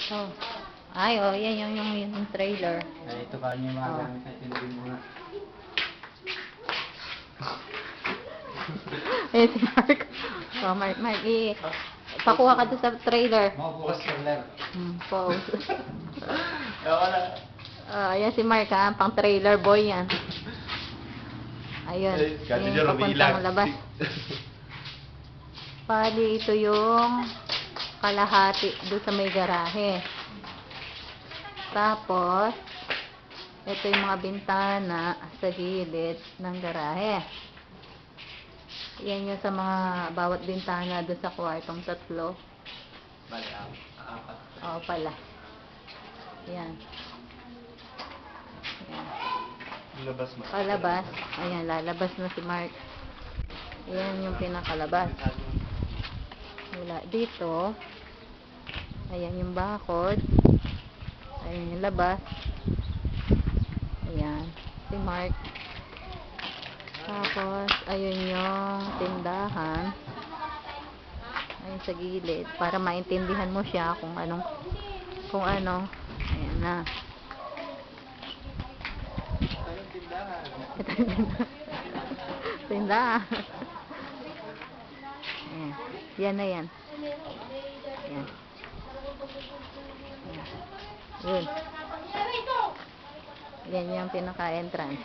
Oh. Ay, oh, yan yung trailer. Ay, ito pa niya mga gamit at hindi mo nga. Eh, si Mark. So, Mark, pakuha ka doon sa trailer. Bukas trailer. Pause. Wala. Ayan si Mark, ha? Pang trailer boy yan. Ayun. Yung papuntang labas. Pali, ito yung kalahati doon sa may garahe. Tapos, ito yung mga bintana sa gilid ng garahe. Yan yung sa mga bawat bintana doon sa kwartong tatlo. Bali, apat. Oo pala. Yan. Yan. Labas mo. Palabas. Ayan, lalabas na si Mark. Yan yung pinakalabas. Wala dito. Ayan yung bakod. Ayan yung labas. Ayan. Si Mark. Tapos, ayun yung tindahan. Ayun sa gilid. Para maintindihan mo siya kung ano. Ayan na. Anong tindahan? Ito yung tindahan. Ayan. Yan na yan. Ayan. Ayan. Yun. Yan yung pinaka-entrance.